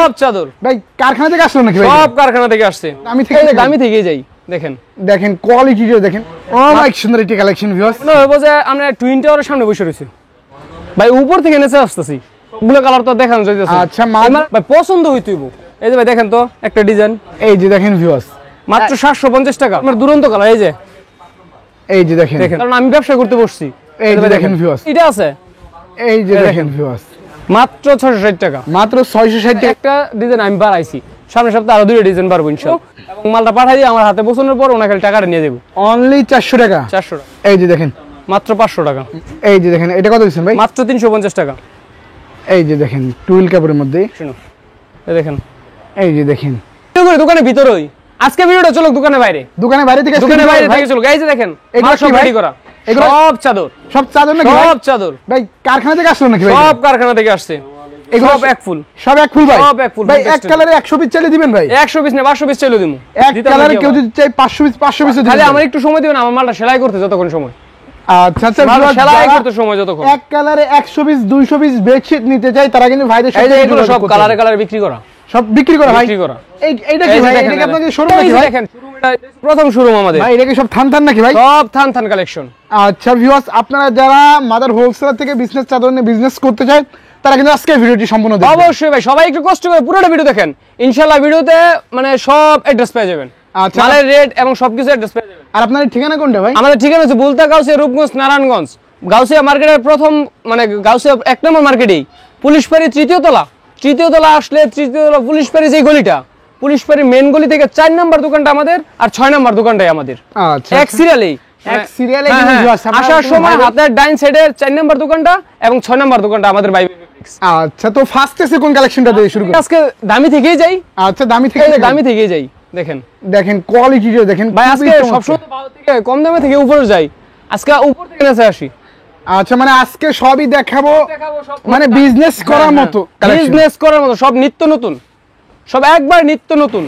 সব চাদর ভাই কারখানা থেকে আসলো নাকি ভাই? সব কারখানা থেকে আসছে। দামি থেকে যাই দেখেন, দেখেন কোয়ালিটিটা দেখেন, অনেক সুন্দর একটি কালেকশন ভিউয়ার্স। মনে হবে যে আমরা টুইন টাওয়ারের সামনে বসে রয়েছি ভাই, উপর থেকে নিচে আসতেছি, সবগুলো কালার তো দেখানো যাইতেছে। আচ্ছা ভাই পছন্দ হইতেইব। এই যে ভাই দেখেন তো একটা ডিজাইন, এই যে দেখেন ভিউয়ার্স মাত্র 750 টাকা। আমার দুরন্ত কালার, এই যে দেখেন, কারণ আমি ব্যবসা করতে বসছি। এই যে দেখেন ভিউয়ার্স, এটা আছে, এই যে দেখেন ভিউয়ার্স, মাত্র 660 টাকা। মাত্র 660 টাকা। একটা ডিজাইন আমি বাড়াইছি, সামনের সপ্তাহে আরো 2টা ডিজাইন পারবো ইনশাআল্লাহ। এবং মালটা পাঠাই দিয়ে আমার হাতে পৌঁছানোর পর ওনাকে টাকাটা নিয়ে দেবো। অনলি 400 টাকা। 400 টাকা। এই যে দেখেন, মাত্র 500 টাকা। এই যে দেখেন, এটা কত দিচ্ছেন ভাই? মাত্র 350 টাকা। এই যে দেখেন টুইল কাপড়ের মধ্যে, শুনো এই দেখেন, এই যে দেখেন দোকানের ভিতরেই। আজকে ভিডিওটা চলো দোকানের বাইরে, দোকানের বাইরে থেকে চলো। এই যে দেখেন এগুলো সব কি ভাই? রেডি করা, এগুলো সব চাদর, সব চাদর নাকি ভাই? সব চাদর ভাই কারখানা থেকে আসলো নাকি ভাই? সব কারখানা থেকে আসছে, এগুলো সব এক ফুল, সব এক ফুল ভাই? সব এক ফুল ভাই এক কালারে 100 পিস চাইলে দিবেন ভাই? 100 পিস না 500 পিস চাইলে দিমু। এক কালারে কেউ যদি চাই 500 পিস 500 পিস দিবেন। খালি আমার একটু সময় দিবেন, আমার মালটা সেলাই করতে যতক্ষণ সময়। আচ্ছা আচ্ছা, মালটা সেলাই করতে সময় যতক্ষণ। এক কালারে 100 পিস 200 পিস বেডশিট নিতে চাই তারা কিন্তু ভাইদের সাথে এগুলো সব কালারে কালারে বিক্রি করা, সব বিক্রি করা ভাই। বিক্রি করা। এইটা কি ভাই? এটা কি আপনাদের শোরুম নাকি ভাই? দেখেন প্রথম শোরুম আমাদের ভাই। এটা কি সব থান নাকি ভাই? সব থান কালেকশন। আচ্ছা ভিউয়ার্স, আপনারা যারা মাদার হোলসেলার থেকে বিজনেস চাদর নিয়ে বিজনেস করতে চান তারা কিন্তু আজকে ভিডিওটি সম্পূর্ণ দেখবেন। অবশ্যই ভাই, সবাই একটু কষ্ট করে পুরোটা ভিডিও দেখেন, ইনশাআল্লাহ ভিডিওতে মানে সব অ্যাড্রেস পেয়ে যাবেন। আচ্ছা, মালের রেট এবং সবকিছু অ্যাড্রেস পেয়ে যাবেন। আর আপনাদের ঠিকানা কোনটা ভাই? আমাদের ঠিকানা হচ্ছে বুলতা, গাউসিয়া, রূপগঞ্জ, নারায়ণগঞ্জ। গাউসিয়া মার্কেটের প্রথম মানে গাউসিয়া 1 নম্বর মার্কেটেই পুলিশ ফাঁড়ি 3য় তলা। 3য় তলা আসলে 3য় তলা পুলিশ ফাঁড়ি যে গলিটা, পুলিশ ফাঁড়ি মেন গলি থেকে 4 নম্বর দোকানটা আমাদের, আর 6 নম্বর দোকানটাই আমাদের। আচ্ছা, এক সিরিয়ালেই কিন্তু আসার সময় হাতের ডাইন সাইডের 4 নম্বর দোকানটা এবং 6 নম্বর দোকানটা আমাদের ভাই। আচ্ছা, তো ফার্স্ট এসে কোন কালেকশনটা দিয়ে শুরু করি? আজকে দামি থেকেই যাই। আচ্ছা, দামি থেকেই যাই। দেখেন দেখেন কোয়ালিটিটা দেখেন ভাই, আজকে সবসময় ভালো থেকে কম দামে থেকে উপরে যাই, আজকে উপর থেকে নিচে আসি। আচ্ছা, মানে আজকে সবই দেখাবো, মানে বিজনেস করার মতো, বিজনেস করার মতো সব নিত্য নতুন, সব একবার নিত্য নতুন,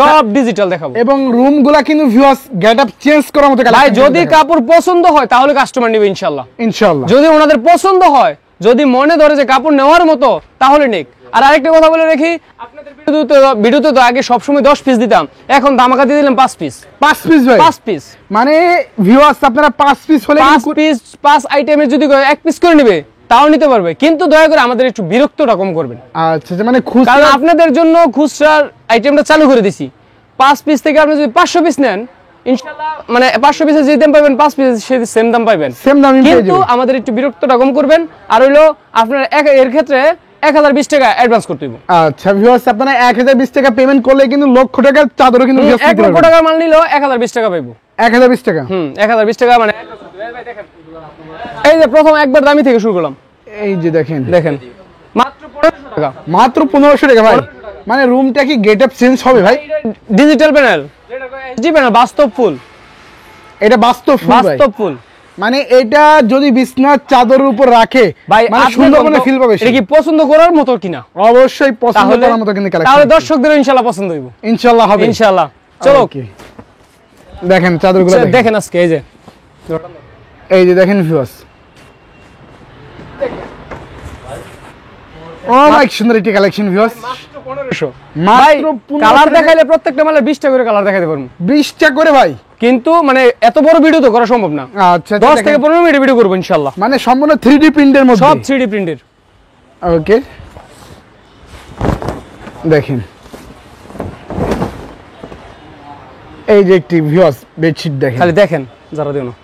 সব ডিজিটাল দেখাবো। এবং রুমগুলা কিন্তু ভিউয়ার্স গেটআপ চেঞ্জ করার মতো ভাই। যদি কাপড় পছন্দ হয় তাহলে কাস্টমার নেবে ইনশাআল্লাহ। ইনশাআল্লাহ যদি ওনাদের পছন্দ হয়, যদি মনে ধরে যে কাপড় নেওয়ার মতো, তাহলে নেক। আর আরেকটা কথা বলে রাখি, আপনাদের ভিডিওতে তো আগে সবসময় 10 পিস দিতাম, এখন ধামাকা দিয়ে দিলাম 5 পিস। 5 পিস ভাই? 5 পিস মানে ভিউয়ার্স আপনারা 5 পিস হলে 5 পিস 5 আইটেমের যদি 1 পিস করে নেবে তাও নিতে পারবে, কিন্তু দয়া করে আমাদের একটু বিরক্তটা কম করবেন। আচ্ছা, মানে খুচরা, কারণ আপনাদের জন্য খুচরার আইটেমটা চালু করে দিছি। 5 পিস থেকে আপনি যদি 500 পিস নেন, ইনশাআল্লাহ মানে 500 পিসে যে দাম পাবেন 5 পিসে সেই সেম দাম পাবেন, সেম দামই পেয়ে যাবেন। কিন্তু আমাদের একটু বিরক্তটা কম করবেন। আর হইলো আপনার এর ক্ষেত্রে 1020 টাকা অ্যাডভান্স করতে হবে। আচ্ছা ভিউয়ার্স, আপনারা 1020 টাকা পেমেন্ট করলে কিন্তু লক্ষ টাকার চাদরও কিন্তু 1 লক্ষ টাকার মাল নিলেও 1020 টাকা পাইবো। 1020 টাকা? 1020 টাকা মানে এই যে প্রথম একবার দামি থেকে শুরু করলাম। এই যে দেখেন মাত্র 1500 টাকা। মাত্র 1500 টাকা ভাই? মানে রুমটা কি গেটআপ চেঞ্জ হবে ভাই? ডিজিটাল প্যানেল, এইচডি প্যানেল, বাস্তব ফুল। এটা বাস্তব ফুল। মানে এটা যদি বিছনার চাদরের উপর রাখে ভাই, মানে সুন্দর মনে ফিল পাবে। এটা কি পছন্দ করার মতো কিনা? অবশ্যই পছন্দ করার মতো কিন্তু কালেকশন। তাহলে দর্শকদের ইনশাআল্লাহ পছন্দ হইব। ইনশাআল্লাহ হবে, ইনশাআল্লাহ। চলো দেখেন চাদরগুলো দেখেন আজকে। এই যে দেখেন ভিউয়ার্স, অনেক সুন্দর একটি কালেকশন ভিউয়ার্স। মাত্র 1500। কালার দেখাইলে প্রত্যেকটা মালের 20টা করে কালার দেখাইতে পারবো। 20টা করে ভাই? কিন্তু মানে এত বড় ভিডিও তো করা সম্ভব না। আচ্ছা, 10 থেকে 15 মিনিট ভিডিও করব ইনশাআল্লাহ। মানে সম্পূর্ণ 3D প্রিন্টের মধ্যে? সব 3D প্রিন্টের। ওকে, দেখেন এই যে একটি ভিউয়ার্স বেডশিট দেখেন, খালি দেখেন যারা দিও না,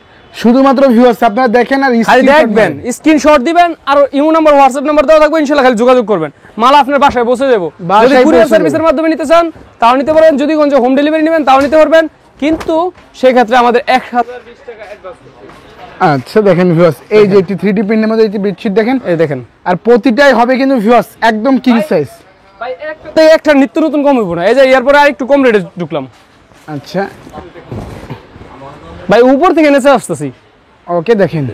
শুধুমাত্র ভিউয়ার্স আপনারা দেখেন আর খালি দেখবেন, স্ক্রিনশট দিবেন আর ইমো নাম্বার হোয়াটসঅ্যাপ নাম্বার দেওয়া থাকবে, ইনশাআল্লাহ খালি যোগাযোগ করবেন, মাল আপনার বাসায় পৌঁছে দেব। যদি কুরিয়ার সার্ভিসের মাধ্যমে নিতে চান তাও নিতে পারেন, যদি কোন হোম ডেলিভারি নেবেন তাও নিতে পারবেন, কিন্তু সেই ক্ষেত্রে আমাদের 1020 টাকা অ্যাডভান্স করতে হবে। আচ্ছা দেখেন ভিউয়ার্স, এই যে একটি 3D প্রিন্টের মধ্যে একটি বেডশিট দেখেন, এই দেখেন, আর প্রতিটাই হবে কিন্তু ভিউয়ার্স একদম কিং সাইজ ভাই। একটাই একটা নিত্য নতুন কম হইব না। এই যে এরপরে আরেকটু কম রেটে ঢুকলাম। আচ্ছা ভাই, উপর থেকে নিচে আসতেছি। ওকে, দেখেন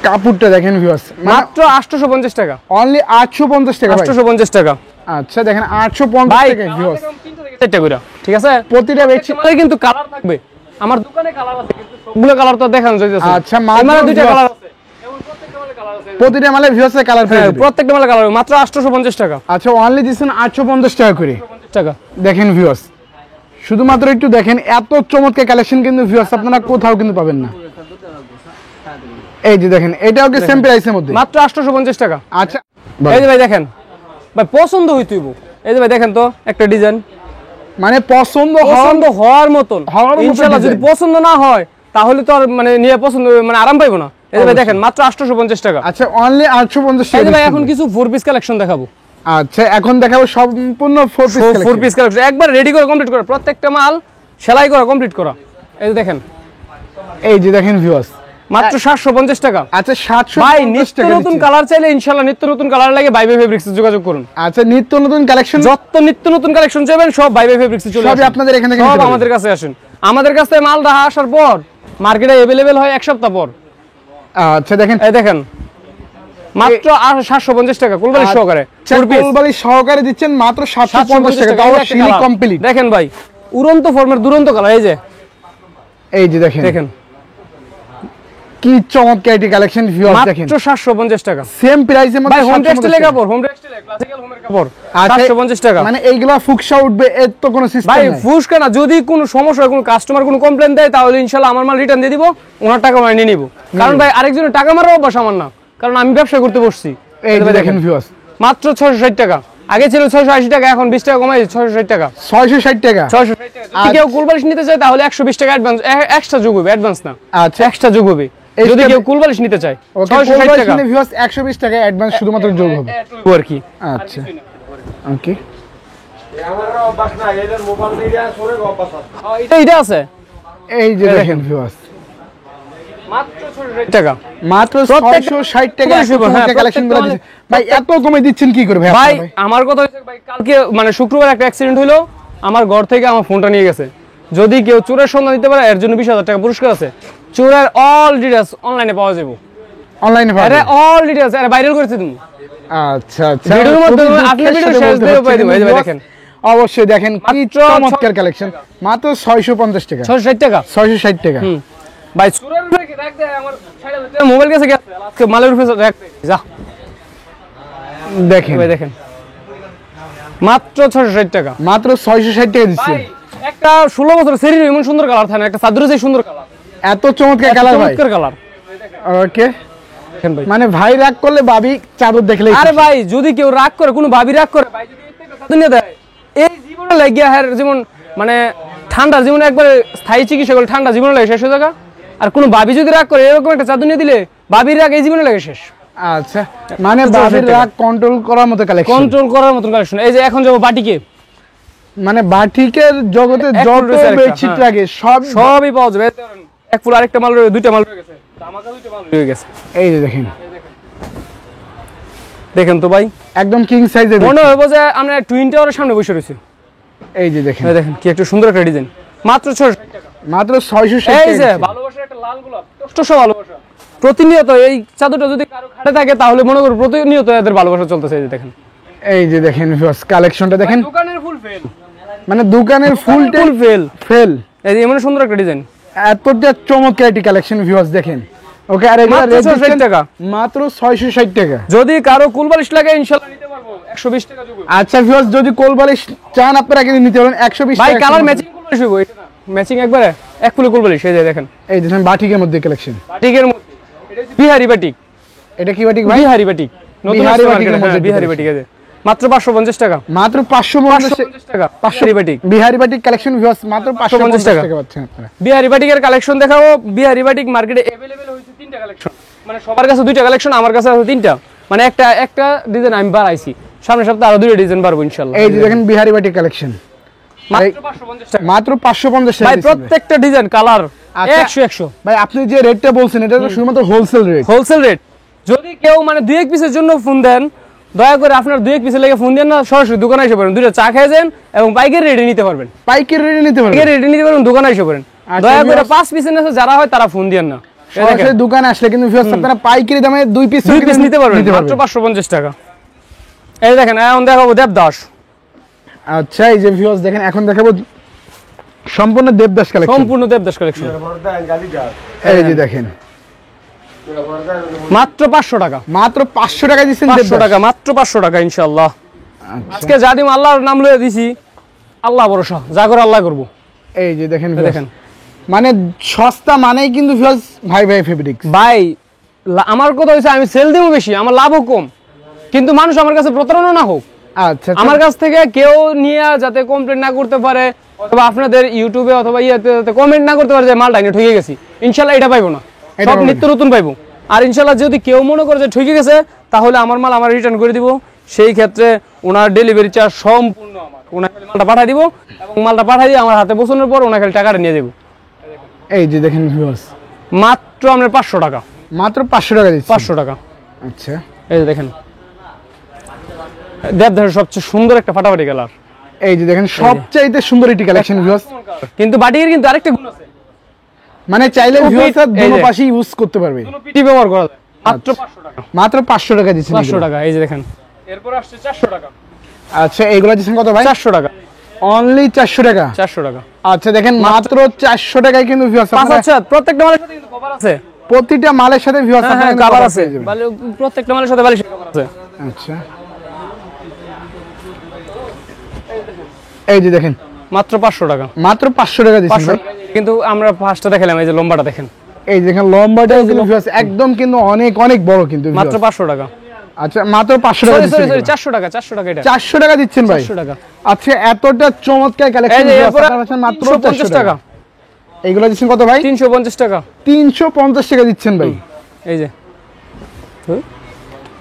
কাপড়টা দেখেন ভিউয়ার্স, মাত্র 850 টাকা। অনলি 850 টাকা ভাই? 850 টাকা। আচ্ছা দেখেন 850 টাকা ভিউয়ার্স, 4টা করে, ঠিক আছে? প্রতিটা বেডশিটে কিন্তু কালার থাকবে। আমার দোকানে কালার আছে, কিন্তু সবগুলো কালার তো দেখানো যাইতেছে। আচ্ছা, মানে দুইটা কালার আছে এবং প্রত্যেকটা মালে কালার আছে। প্রতিটা মালে ভিউয়ার্স কালার পেয়ে যাবে, প্রত্যেকটা মালে কালার মাত্র 850 টাকা। আচ্ছা অনলি দিচ্ছেন 850 টাকা করে। টাকা দেখেন ভিউয়ার্স, শুধুমাত্র একটু দেখেন, এত চমৎকার কালেকশন কিন্তু ভিউয়ার্স আপনারা কোথাও কিন্তু পাবেন না। এই যে দেখেন, এটাও কি সেম প্রাইসের মধ্যে মাত্র 850 টাকা। আচ্ছা এই যে ভাই দেখেন, ভাই পছন্দ হইতুইব। এই যে ভাই দেখেন তো একটা ডিজাইন, মানে পছন্দ হওয়ার মতন। ইনশাআল্লাহ যদি পছন্দ না হয় তাহলে তো আর মানে নিয়ে পছন্দ মানে আরাম পাইবো না। এই যে ভাই দেখেন মাত্র 850 টাকা। আচ্ছা অনলি 850 টাকা। এই যে ভাই এখন কিছু 4 পিস কালেকশন দেখাবো। আচ্ছা এখন দেখাবো সম্পূর্ণ 4 পিস কালেকশন, একবার রেডি করে কমপ্লিট করা, প্রত্যেকটা মাল সেলাই করা কমপ্লিট করা। এই যে দেখেন, এই যে দেখেন ভিউয়ার্স মাত্র 750 টাকা। আচ্ছা 750 ভাই টাকা। নিত্য নতুন কালার চাইলে ইনশাআল্লাহ নিত্য নতুন কালার লাগে বাইবে ফেব্রিক্সে যোগাযোগ করুন। আচ্ছা নিত্য নতুন কালেকশন, যত নিত্য নতুন কালেকশন চাইবেন সব বাইবে ফেব্রিক্সে চলে আসুন। সবই আপনাদের এখান থেকে সব আমাদের কাছে আসুন। আমাদের কাছে মাল আসার পর মার্কেটে अवेलेबल হয় এক সপ্তাহ পর। আচ্ছা দেখেন, এই দেখেন মাত্র 750 টাকা কুলবালিশ সহকারে। কুলবালিশ সহকারে দিচ্ছেন মাত্র 750 টাকা, তাও সিলি কমপ্লিট। দেখেন ভাই উড়ন্ত ফর্মের দুরন্ত কালার। এই যে দেখেন কি চমৎকার এটি কালেকশন ভিউয়ার্স দেখেন, মাত্র 750 টাকা সেম প্রাইসের মধ্যে। ভাই হোম টেক্সটাইলের কাপড়, হোম টেক্সটাইল ক্লাসিক্যাল হোমের কাপড় 750 টাকা। মানে এইগুলা ফুকসা উঠবে এর তো কোনো সিস্টেম নাই ভাই। ফুসকা না, যদি কোনো সমস্যা হয়, কোনো কাস্টমার কোনো কমপ্লেইন দেয় তাহলে ইনশাআল্লাহ আমার মাল রিটার্ন দিয়ে দিব, ওনার টাকা আমি নিয়ে নিব। কারণ ভাই আরেকজনের টাকা মারার অভ্যাস আমার না, কারণ আমি ব্যবসা করতে বসছি। এই দেখেন ভিউয়ার্স মাত্র 660 টাকা। আগে ছিল 680 টাকা, এখন 20 টাকা কমাই 660 টাকা। 660 টাকা। 660 টাকা। যদি কেউ কুলবালিশ নিতে চায় তাহলে 120 টাকা অ্যাডভান্স, এক্সট্রা যোগ হবে, অ্যাডভান্স না। আচ্ছা এক্সট্রা যোগ হবে যদি কেউ কুলবালিশ নিতে চায়। 660 টাকা ভিউয়ার্স, 120 টাকা অ্যাডভান্স শুধুমাত্র যোগ হবে আর কি। আচ্ছা ওকে, আমারও অভ্যাস না, এদের মোবাইল দিয়ে সরে অভ্যাস আছে। এটা আছে। এই যে দেখেন ভিউয়ার্স মাত্র 660 টাকা। মাত্র 660 টাকা কালেকশনগুলো দিচ্ছেন ভাই। এত কমে দিচ্ছেন কি করে ভাই? আমার কথা হচ্ছে ভাই, কালকে মানে শুক্রবার একটা অ্যাক্সিডেন্ট হলো, আমার ঘর থেকে আমার ফোনটা নিয়ে গেছে। যদি কেউ চোরের সন্ধান দিতে পারে এর জন্য 20,000 টাকা পুরস্কার আছে। চোরের অল ডিটেইলস অনলাইনে পাওয়া যাবে, অনলাইনে পাওয়া যাবে। অল ডিটেইলস আরে ভাইরাল করেছে তুমি। আচ্ছা আচ্ছা, ভিডিওর মধ্যে আপনি ভিডিও শেষ দিয়ে পাই দিবেন। এই যে দেখেন, অবশ্যই দেখেন কি চমৎকার কালেকশন, মাত্র 650 টাকা। 660 টাকা, 660 টাকা। ভাই চোরের উপরে কি রাখ দেয়? আমার 60,000 টাকা মোবাইল গেছে, আজকে মালের উপরে রাখ যা। দেখেন ভাই দেখেন মাত্র 660 টাকা। মাত্র 660 টাকা দিচ্ছে। ভাই একটা 16 বছর সেরির এমন সুন্দর কালার থাকে না, একটা চাদরের যে সুন্দর কালার, এত চমৎকার কালার ভাই, চমৎকার কালার। ওকে দেখেন ভাই, মানে ভাই রাগ করলে ভাবি চাদর দেখলেই। আরে ভাই যদি কেউ রাগ করে, কোনো ভাবি রাগ করে, ভাই যদি একটা চাদর নিয়ে দেয়, এই জীবনে লাগিয়া হ্যাঁ যেমন মানে ঠান্ডা জীবনে একবার স্থায়ী চিকিৎসা করলে ঠান্ডা জীবনে লাগে শেষ হয়ে যাবে। আর কোনো ভাবি যদি রাগ করে এরকম একটা চাদর নিয়ে দিলে ভাবির রাগ এই জীবনে লাগে শেষ। আচ্ছা মানে ভাবির রাগ কন্ট্রোল করার মতো কালেকশন, কন্ট্রোল করার মতো কালেকশন। এই যে এখন যাব বাটিকে, মানে বাটিকের জগতে যত বেডশিট লাগে সবই পাওয়া যাবে। এক ফুল আরেকটা মাল রয়ে, দুইটা মাল রয়ে গেছে, ধামাকা দুইটা মাল রয়ে গেছে। এই যে দেখেন, দেখেন তো ভাই একদম কিং সাইজের, মনে হবে যে আমরা টুইন টাওয়ারের সামনে বসে রয়েছি। এই যে দেখেন, দেখেন কি একটা সুন্দর একটা ডিজাইন, মাত্র 660 টাকা। মাত্র 660 এই যে ভালোবাসার একটা লাল গোলাপ, টসটসা ভালোবাসা। প্রতিনিয়ত এই চাদরটা যদি কারো খাটে থাকে তাহলে মনে করো প্রতিনিয়ত এদের ভালোবাসা চলতেছে। এই যে দেখেন, এই যে দেখেন কালেকশনটা দেখেন, দোকানের ফুল ফেল, মানে দোকানের ফুল ফেল ফেল। এই যে এমন সুন্দর একটা ডিজাইন, এতটা চমৎকার একটি কালেকশন ভিউয়ার্স দেখেন। ওকে, আর এগুলা রেট 660 টাকা, মাত্র 660 টাকা। যদি কারো কুলবালিশ লাগে ইনশাআল্লাহ নিতে পারবো, 120 টাকা যোগ। আচ্ছা ভিউয়ার্স যদি কোলবালিশ চান আপনারা কিন্তু নিতে পারেন 120 টাকা। ভাই কালার ম্যাচিং কুলবালিশ হইবো, এটা ম্যাচিং একবারে এক ফুলে কুলবালিশ। এই যে দেখেন, এই দেখেন বাটিকের মধ্যে কালেকশন, বাটিকের মধ্যে এটা হচ্ছে বিহারি বাটিক। এটা কি বাটিক ভাই? বিহারি বাটিক, নতুন বিহারি আসছে বাটিকের মার্কেটে। মধ্যে বিহারি বাটিক আছে মাত্র 550 টাকা, মাত্র 550 টাকা। 500 batik, Bihari batik collection viewers মাত্র 550 টাকা পাচ্ছেন আপনারা। বিহারি বাটিকের কালেকশন দেখাবো। বিহারি বাটিক মার্কেটে अवेलेबल হইছে 3টা কালেকশন, মানে সবার কাছে 2টা কালেকশন, আমার কাছে আছে 3টা। মানে একটা ডিজাইন আমি বাড়াইছি, সামনের সপ্তাহে আরো 2টা ডিজাইন বাড়বো ইনশাআল্লাহ। এই যে দেখেন বিহারি বাটিক কালেকশন মাত্র 550 টাকা, মাত্র 550 টাকা। ভাই প্রত্যেকটা ডিজাইন কালার আচ্ছা, 100 ভাই আপনি যে রেটটা বলছেন এটা তো শুধুমাত্র হোলসেল রেট, হোলসেল রেট। যদি কেউ মানে 2-1 পিসের জন্য ফোন দেন, দয়া করে আপনার 2-1 পিসের লেগে ফোন দেন না, সরাসরি দোকানে এসে পড়েন, দুইটা চা খেয়ে যান এবং পাইকারি রেটে নিতে পারবেন। পাইকারি রেটে নিতে পারবেন, পাইকারি রেটে নিতে পারবেন, দোকানে এসে পড়েন। দয়া করে 5 পিসের নেছে যারা হয় তারা ফোন দেন না, সরাসরি দোকানে আসলে কিন্তু ভিউয়ার্স আপনারা পাইকারি দামে 2 পিস নিতে পারবেন মাত্র 550 টাকা। এই দেখেন এখন দেখাবো দেবদাস। আচ্ছা এই যে ভিউয়ার্স দেখেন এখন দেখাবো সম্পূর্ণ দেবদাস কালেকশন, সম্পূর্ণ দেবদাস কালেকশন। এই যে দেখেন মাত্র 500 টাকা, মাত্র 500 টাকা দিচ্ছেন 500 টাকা, মাত্র 500 টাকা ইনশাআল্লাহ। আজকে যা দিম আল্লাহর নাম লয়ে দিছি, আল্লাহ ভরসা, যা করে আল্লাহ করব। এই যে দেখেন দেখেন মানে সস্তা মানেই কিন্তু ভিউয়ার্স ভাই ভাই ফেব্রিক্স। ভাই আমার কথা হইছে আমি সেল দিব বেশি, আমার লাভও কম, কিন্তু মানুষ আমার কাছে প্রতারণা না হোক। আচ্ছা আমার কাছ থেকে কেউ নিয়ে যাতে কমপ্লেন না করতে পারে, অথবা আপনাদের ইউটিউবে অথবা ইয়াতে কমেন্ট না করতে পারে যে মালটা নিয়ে ঠকে গেছি, ইনশাআল্লাহ এটা পাইবো না, সব নিত্য নতুন পাইবো। আর ইনশাআল্লাহ যদি কেউ মনে করে যে ঠকে গেছে, তাহলে আমার মাল আমার রিটার্ন করে দিব। সেই ক্ষেত্রে ওনার ডেলিভারি চার্জ সম্পূর্ণ আমার, ওনাকে মালটা পাঠিয়ে দিব এবং মালটা পাঠিয়ে দিয়ে আমার হাতে পৌঁছানোর পর ওনাকে টাকাটা নিয়ে দেব। এই যে দেখেন ভিউয়ার্স মাত্র আমরা 500 টাকা, মাত্র 500 টাকা দিচ্ছি। 500 টাকা। আচ্ছা এই যে দেখেন দেবদাসের সবচেয়ে সুন্দর একটা ফাটাফাটি কালার। এই যে দেখেন সবচাইতে সুন্দর এটি কালেকশন ভিউয়ার্স। কিন্তু বাটিকের কিন্তু আরেকটা গুণ আছে, মানে চাইলে দুটো ভিউয়ার্স পিঠ, এই দুটো যে। পাশে ইউজ করতে পারবে। কোনো পিটি ব্যবহার করা যায়। মাত্র 500 টাকা, মাত্র 500 টাকা দিচ্ছেন 500 এগুলো। টাকা। এই যে দেখেন এরপর আসছে 400 টাকা, আচ্ছা এইগুলো দিচ্ছেন কত ভাই? 400 টাকা, অনলি 400 টাকা। 400 টাকা। আচ্ছা দেখেন মাত্র 400 টাকায় কিন্তু ভিউয়ার্স পাঁচ আছে, প্রত্যেকটা মালের সাথে কিন্তু কভার আছে। প্রতিটা মালের সাথে ভিউয়ার্স হ্যাঁ, আপনারা কভার cover আছে, পেয়ে যাবেন। প্রত্যেকটা মালের সাথে বালিশের কভার আছে। আচ্ছা এই যে দেখেন মাত্র 500 টাকা, মাত্র 500 টাকা দিচ্ছেন 500 ভাই। টাকা। কিন্তু আমরা ফার্স্টটা দেখালাম, এই যে লম্বাটা দেখেন, এই দেখেন লম্বাটা কিন্তু ভিউয়ার্স একদম কিন্তু অনেক অনেক বড় কিন্তু মাত্র viewers। 500 টাকা। আচ্ছা মাত্র 500 টাকা সরি দিচ্ছেন সরি সরি, এগুলো। 400 টাকা, 400 টাকা এটা, 400 টাকা দিচ্ছেন ভাই। 400 টাকা। আচ্ছা এতটা চমৎকার এই কালেকশন যে এরপর মাত্র 350 400 টাকা, টাকা। এইগুলো দিচ্ছেন কত ভাই? 350 টাকা। 350 টাকা দিচ্ছেন ভাই। এই যে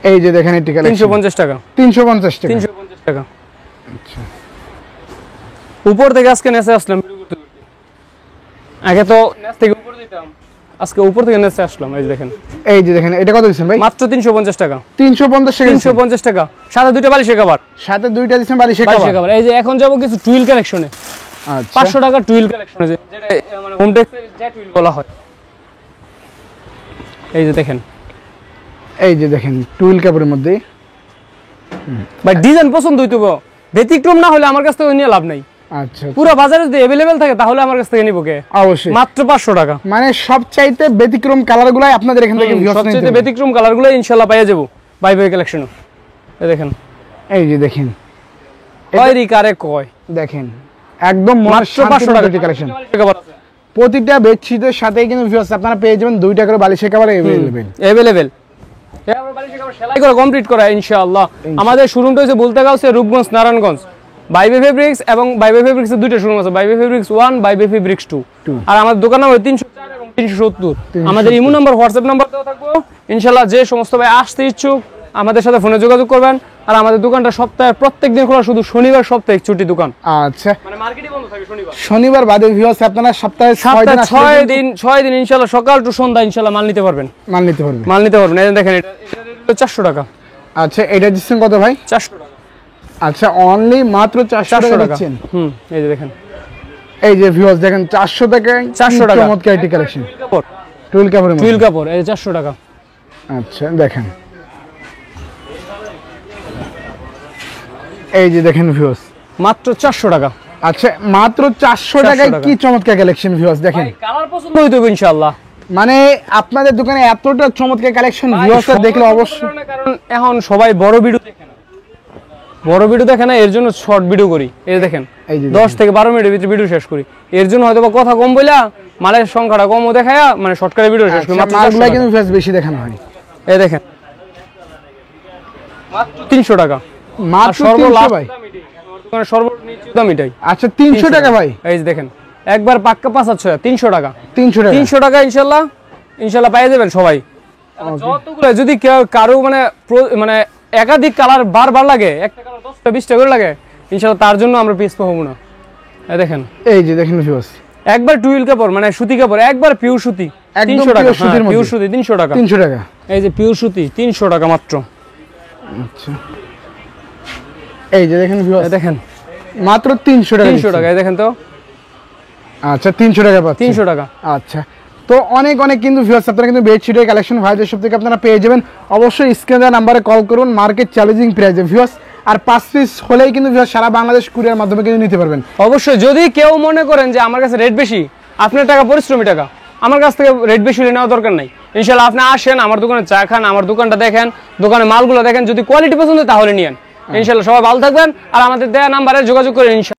এই যে দেখেন এটি কালেকশন 350 টাকা, 350 টাকা। 350 টাকা। আচ্ছা উপর থেকে আজকে নেচে আসলাম ভিডিও করতে করতে। আগে তো নেচ থেকে উপর দিতাম, আজকে উপর থেকে নেচে আসলাম। এই যে দেখেন, এই যে দেখেন এটা কত দিচ্ছেন ভাই? মাত্র 350 টাকা, 350 টাকা দিচ্ছেন। 350 টাকা। সাথে দুইটা বালিশের কভার, সাথে দুইটা দিচ্ছেন বালিশের বালিশের কভার। কভার। এই যে এখন যাব কিছু টুইল কালেকশনে, আচ্ছা 500 টাকা টুইল কালেকশনে, যেটা মানে হোম টেক্সে যে টুইল বলা হয়। এই যে দেখেন এই যে দেখেন টুইল কাপড়ের মধ্যে ভাই ডিজাইন পছন্দ হইতো, ব্যতিক্রম না হলে আমার কাছ থেকে নিয়ে লাভ নাই। আচ্ছা পুরো বাজারে যদি अवेलेबल থাকে তাহলে আমার কাছ থেকে নিব কে? অবশ্যই। মাত্র 500 টাকা। মানে সবচাইতে ব্যতিক্রম কালারগুলাই আপনাদের এখান থেকে ভিউয়ার্স নিতে সবচেয়ে হবে। ব্যতিক্রম কালারগুলো ইনশাআল্লাহ পাইয়া যাব বাই বাই কালেকশনে। এই দেখেন এই যে দেখেন কয়রি কারে কয়, দেখেন একদম মাত্র 500 টাকা কালেকশন। বালিশের কভার আছে প্রতিটা বেডশিটের সাথে কিন্তু ভিউয়ার্স আপনারা পেয়ে যাবেন 2টা করে বালিশের কভার अवेलेबल। अवेलेबल। এবার বালিশের কভার সেলাই করে কমপ্লিট করা ইনশাআল্লাহ। আমাদের শোরুমটা হচ্ছে বলতেগাঁও সে রূপগঞ্জ নারায়ণগঞ্জ। বাইবে ফেব্রিক্স এবং বাইবে ফেব্রিক্সের দুইটা শোরুম আছে, বাইবে ফেব্রিক্স 1, বাইবে ফেব্রিক্স 2। আর আমাদের দোকান নাম 304 এবং 370। আমাদের ইমো নাম্বার, হোয়াটসঅ্যাপ নাম্বার দেওয়া থাকবে। ইনশাআল্লাহ যে সমস্ত ভাই আসতে ইচ্ছুক আমাদের সাথে ফোনে যোগাযোগ করবেন। আর আমাদের দোকানটা সপ্তাহে প্রত্যেক দিন খোলা, শুধু শনিবার সপ্তাহে ছুটি দোকান, আচ্ছা মানে মার্কেটই বন্ধ থাকে শনিবার। শনিবার বাদে ভিউয়ার্স আপনারা সপ্তাহে 6 দিন আসলে 6 দিন ইনশাআল্লাহ সকাল টু সন্ধ্যা ইনশাআল্লাহ মাল নিতে পারবেন, মাল নিতে পারবেন। মাল নিতে পারবেন। এই যে দেখেন এটা 400 টাকা, আচ্ছা এটা দিচ্ছেন কত ভাই? 400 টাকা, আচ্ছা অনলি মাত্র 400 টাকা 400 টাকা। দিচ্ছেন। এই যে দেখেন এই যে ভিউয়ার্স দেখেন 400 টাকায় 400 টাকা। চমৎকার একটি কালেকশন কাপড়, টুইল কাপড়ের টুইল মধ্যে। কাপড়, এই যে 400 টাকা। আচ্ছা দেখেন এই যে দেখেন ভিউয়ার্স মাত্র 400 টাকা। আচ্ছা মাত্র 400 টাকায় টাকা। কি চমৎকার কালেকশন ভিউয়ার্স দেখেন। কালার পছন্দ হইতো ইনশাআল্লাহ। মানে আপনাদের দোকানে এতটা চমৎকার কালেকশন ভিউয়ার্স দেখলে অবশ্যই। কারণ এখন সবাই বড় ভিডিও দেখে না, বড় ভিডিও দেখে না, এর জন্য শর্ট ভিডিও করি। এই যে দেখেন এই যে 10 থেকে 12 মিনিটের ভিতরে ভিডিও শেষ করি। এর জন্য হয়তো বা কথা কম বইলা মালের সংখ্যাটা কমও দেখায়া মানে শর্টকাটে ভিডিও শেষ করি। মাত্র 400 মালগুলো টাকা। কিন্তু ভিউয়ার্স বেশি দেখানো হয়। এই দেখেন মাত্র 300 টাকা। মাত্র আর 300 ভাই। মানে সর্বনিম্ন দাম এটাই। আচ্ছা 300 টাকা ভাই। এই যে দেখেন একবার পাক্কা 5 300 টাকা। 300 টাকা 300 টাকা ইনশাআল্লাহ ইনশাআল্লাহ পেয়ে যাবেন সবাই। যতগুলো যদি কারো মানে মানে একাধিক কালার বারবার লাগে, একটা কালার 10টা 20টা করে লাগে, ইনশাআল্লাহ তার জন্য আমরা পিস পাবো না। এই দেখেন এই যে দেখেন ভিউয়ার্স একবার টুইল কাপড় মানে সুতি কাপড়, একবার পিওর সুতি একদম 300 টাকা। pure সুতির মধ্যে। পিওর সুতি 300 টাকা। 300 টাকা। এই যে পিওর সুতি 300 টাকা মাত্র। আচ্ছা এই যে দেখেন এই ভিউয়ার্স দেখেন মাত্র 300 টাকা 300 টাকা। এই দেখেন তো আচ্ছা 300 টাকা পাচ্ছেন। 300 টাকা। আচ্ছা তো অনেক অনেক কিন্তু ভিউয়ার্স আপনারা কিন্তু বেডশিটের কালেকশন ভাইদের সব থেকে আপনারা পেয়ে যাবেন। অবশ্যই স্ক্রিনে দেওয়া নাম্বারে কল করুন মার্কেট চ্যালেঞ্জিং প্রাইসে ভিউয়ার্স। আর 5 পিস হলেই কিন্তু ভিউয়ার্স সারা বাংলাদেশ কুরিয়ার মাধ্যমে কিন্তু নিতে পারবেন। অবশ্যই যদি কেউ মনে করেন যে আমার কাছে রেট বেশি, আপনার টাকা পরিশ্রমী টাকা, আমার কাছ থেকে রেট বেশি হলে নেওয়া দরকার নাই। ইনশাআল্লাহ আপনি আসেন আমার দোকানে চা খান, আমার দোকানটা দেখেন, দোকানে মালগুলো দেখেন, যদি কোয়ালিটি পছন্দ হয় তাহলে নিয়েন। ইনশাআল্লাহ সবাই ভালো থাকবেন আর আমাদের দেয়া নাম্বারে যোগাযোগ করেন ইনশাআল্লাহ।